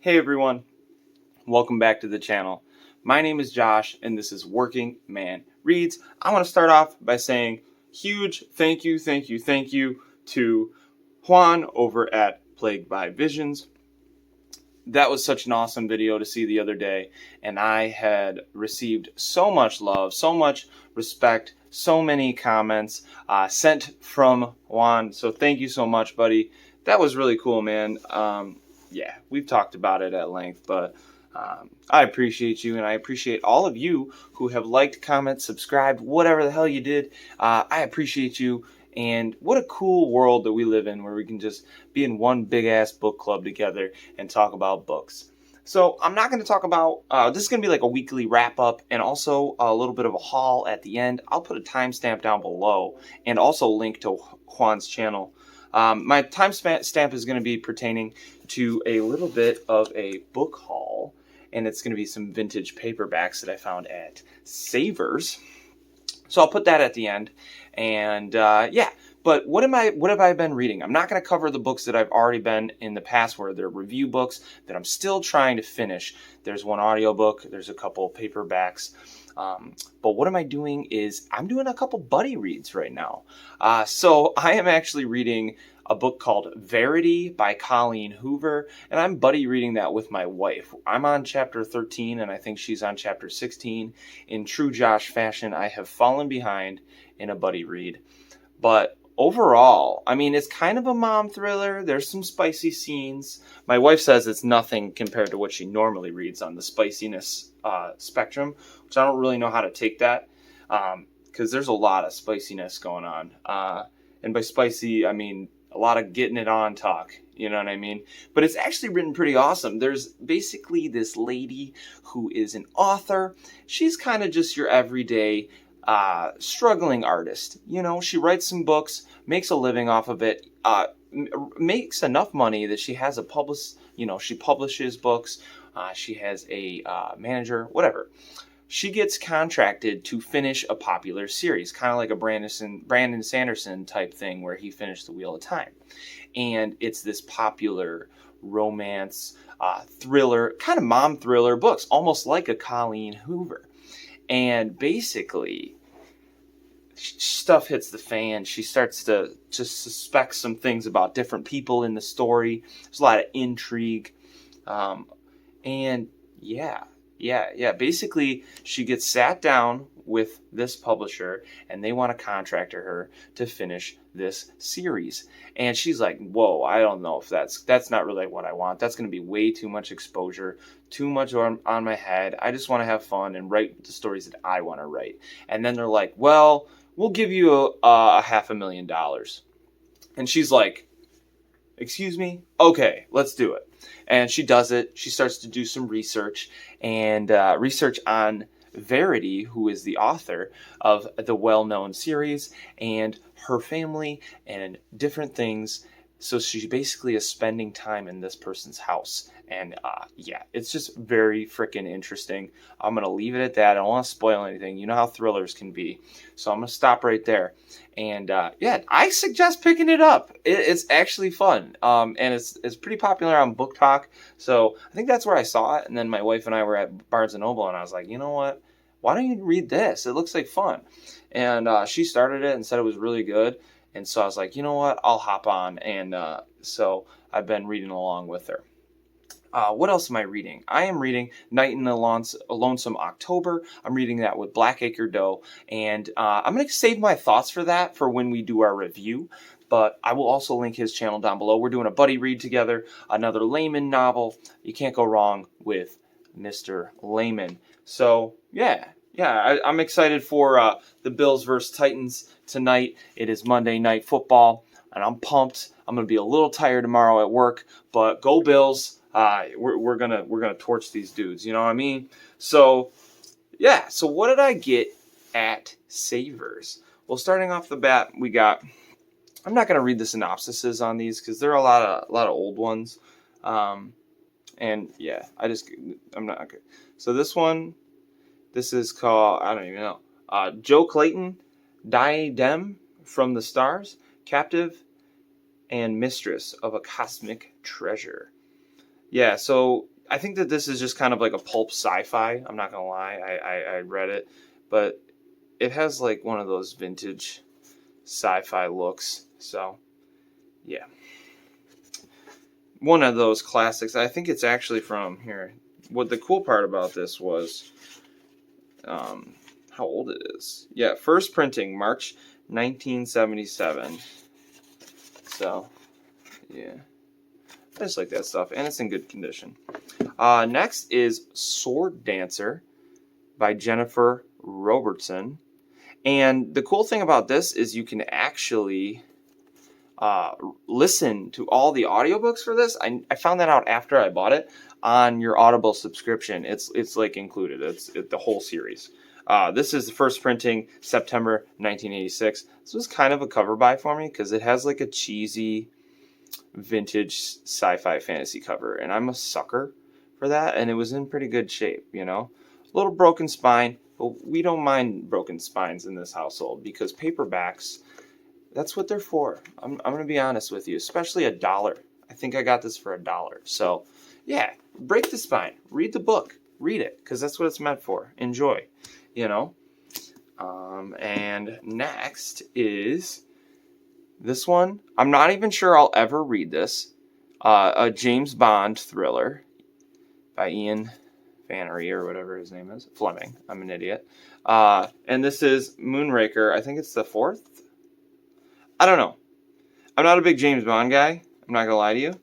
Hey everyone, welcome back to the channel. My name is Josh and this is Working Man Reads. I want to start off by saying huge thank you to Juan over at Plagued by Visions. That was such an awesome video to see the other day, and I had received so much love, so much respect, so many comments sent from Juan. So thank you so much, buddy. That was really cool, man. Yeah, we've talked about it at length, but I appreciate you, and I appreciate all of you who have liked, commented, subscribed, whatever the hell you did. I appreciate you, and what a cool world that we live in where we can just be in one big-ass book club together and talk about books. So I'm not going to talk about, this is going to be like a weekly wrap-up and also a little bit of a haul at the end. I'll put a timestamp down below and also link to Juan's channel. My timestamp is going to be pertaining to a little bit of a book haul, and it's going to be some vintage paperbacks that I found at Savers. So I'll put that at the end, and yeah. But what have I been reading? I'm not going to cover the books that I've already been in the past, where they're review books that I'm still trying to finish. There's one audiobook, there's a couple paperbacks. But what am I doing is I'm doing a couple buddy reads right now. So I am actually reading a book called Verity by Colleen Hoover, and I'm buddy reading that with my wife. I'm on chapter 13, and I think she's on chapter 16. In true Josh fashion, I have fallen behind in a buddy read. But overall, I mean, it's kind of a mom thriller. There's some spicy scenes. My wife says it's nothing compared to what she normally reads on the spiciness spectrum, which I don't really know how to take that, because there's a lot of spiciness going on. And by spicy, I mean a lot of getting it on talk, you know what I mean? But it's actually written pretty awesome. There's basically this lady who is an author. She's kind of just your everyday struggling artist. You know, she writes some books, makes a living off of it, makes enough money that she has a she publishes books. She has a manager, whatever. She gets contracted to finish a popular series, kind of like a Brandon Sanderson type thing where he finished The Wheel of Time. And it's this popular romance, thriller, kind of mom thriller books, almost like a Colleen Hoover. And basically, stuff hits the fan. She starts to just suspect some things about different people in the story. There's a lot of intrigue. And yeah. Basically, she gets sat down with this publisher, and they want to contract her to finish this series. And she's like, whoa, I don't know if that's not really what I want. That's going to be way too much exposure, too much on my head. I just want to have fun and write the stories that I want to write. And then they're like, well, we'll give you a $500,000. And she's like, excuse me? Okay, let's do it. And she does it. She starts to do some research, and research on Verity, who is the author of the well-known series, and her family and different things. So she basically is spending time in this person's house. And yeah, it's just very freaking interesting. I'm going to leave it at that. I don't want to spoil anything. You know how thrillers can be. So I'm going to stop right there. And yeah, I suggest picking it up. It's actually fun. And it's pretty popular on Book Talk. So I think that's where I saw it. And then my wife and I were at Barnes & Noble, and I was like, you know what? Why don't you read this? It looks like fun. And she started it and said it was really good. And so I was like, you know what? I'll hop on. And so I've been reading along with her. What else am I reading? I am reading Night in the Lonesome October. I'm reading that with Blackacre Doe. And I'm going to save my thoughts for that for when we do our review. But I will also link his channel down below. We're doing a buddy read together. Another Layman novel. You can't go wrong with Mr. Layman. So, yeah, I'm excited for the Bills versus Titans tonight. It is Monday Night Football, and I'm pumped. I'm going to be a little tired tomorrow at work, but go Bills. We're gonna torch these dudes, you know what I mean? So, yeah, so what did I get at Savers? Well, starting off the bat, we got, I'm not going to read the synopsises on these because there are a lot of old ones. And yeah, I'm not okay. So this is called, I don't even know. Joe Clayton, Diadem from the Stars, Captive and Mistress of a Cosmic Treasure. Yeah, so I think that this is just kind of like a pulp sci-fi. I'm not gonna lie, I read it, but it has like one of those vintage sci-fi looks. So yeah, one of those classics. I think it's actually from here. What the cool part about this was how old it is. Yeah, first printing March 1977. So yeah, I just like that stuff, and it's in good condition. Next is Sword Dancer by Jennifer Robertson. And the cool thing about this is you can actually listen to all the audiobooks for this. I found that out after I bought it on your Audible subscription. It's like included. It's the whole series. This is the first printing September 1986. This was kind of a cover buy for me because it has like a cheesy vintage sci-fi fantasy cover, and I'm a sucker for that, and it was in pretty good shape, you know. A little broken spine, but we don't mind broken spines in this household because paperbacks, that's what they're for. I'm going to be honest with you, especially $1. I think I got this for $1. So yeah, break the spine, read the book, read it, because that's what it's meant for. Enjoy, you know. And next is this one. I'm not even sure I'll ever read this. A James Bond thriller by Ian Fannery, or whatever his name is. Fleming. I'm an idiot. And this is Moonraker. I think it's the 4th. I don't know. I'm not a big James Bond guy. I'm not going to lie to you.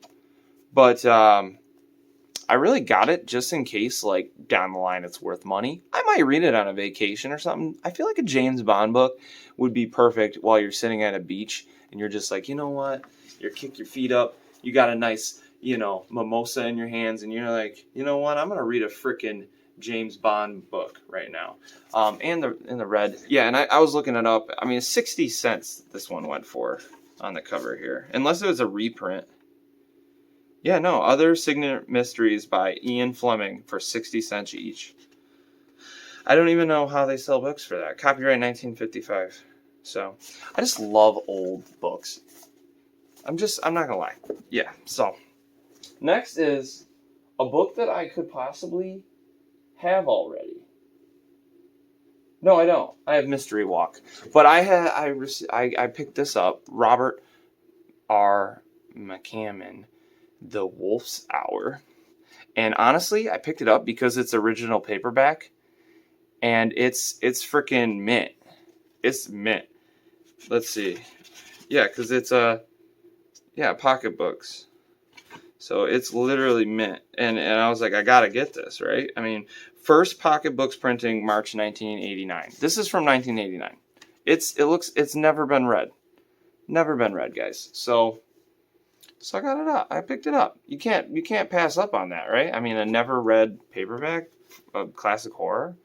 But I really got it just in case, like, down the line it's worth money. I might read it on a vacation or something. I feel like a James Bond book would be perfect while you're sitting at a beach and you're just like, you know what? You kick your feet up. You got a nice, you know, mimosa in your hands, and you're like, you know what? I'm going to read a freaking James Bond book right now. And the red. Yeah, and I was looking it up. I mean, 60 cents this one went for on the cover here. Unless it was a reprint. Yeah, no, Other Signet Mysteries by Ian Fleming for 60 cents each. I don't even know how they sell books for that. Copyright 1955. So, I just love old books. I'm not gonna lie. Yeah, so. Next is a book that I could possibly have already. No, I don't. I have Mystery Walk. But I picked this up. Robert R. McCammon, The Wolf's Hour. And honestly, I picked it up because it's original paperback. And it's freaking mint. It's mint. Let's see. Yeah, because it's pocketbooks. So it's literally mint. And I was like, I gotta get this, right? I mean, first pocketbooks printing March 1989. This is from 1989. It's never been read. Never been read, guys. So I got it up. I picked it up. You can't pass up on that, right? I mean, a never read paperback of classic horror.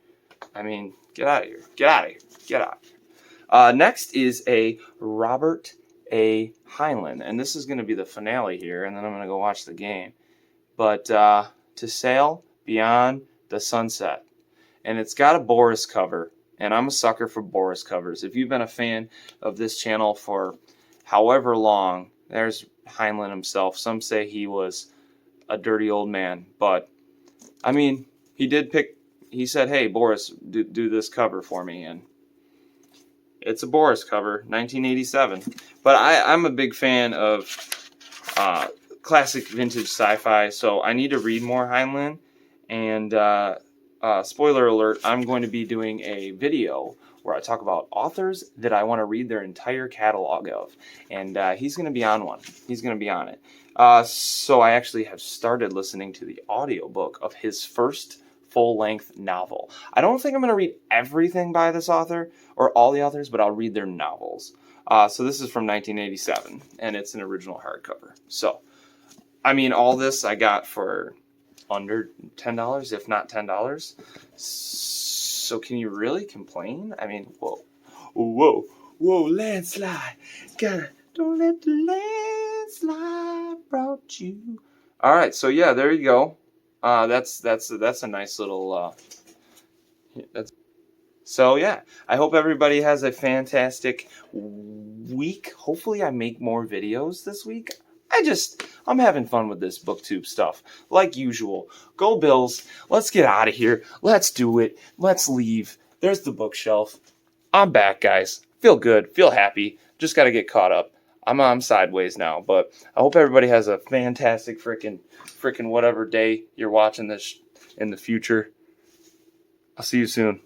I mean, get out of here. Get out of here. Get out. Next is a Robert A. Heinlein, and this is going to be the finale here, and then I'm going to go watch the game. But To Sail Beyond the Sunset, and it's got a Boris cover, and I'm a sucker for Boris covers. If you've been a fan of this channel for however long, there's Heinlein himself. Some say he was a dirty old man, but I mean, he said, hey, Boris, do this cover for me, and it's a Boris cover, 1987. But I'm a big fan of classic vintage sci-fi, so I need to read more Heinlein. And spoiler alert, I'm going to be doing a video where I talk about authors that I want to read their entire catalog of. And he's going to be on one. He's going to be on it. So I actually have started listening to the audiobook of his first full-length novel. I don't think I'm going to read everything by this author, or all the authors, but I'll read their novels. So this is from 1987, and it's an original hardcover. So, I mean, all this I got for under $10, if not $10. So can you really complain? I mean, whoa, landslide. God, don't let the landslide brought you. All right, so yeah, there you go. That's a nice little. So yeah, I hope everybody has a fantastic week. Hopefully, I make more videos this week. I'm having fun with this booktube stuff. Like usual. Go Bills. Let's get out of here. Let's do it. Let's leave. There's the bookshelf. I'm back, guys. Feel good. Feel happy. Just got to get caught up. I'm sideways now, but I hope everybody has a fantastic freaking whatever day you're watching this in the future. I'll see you soon.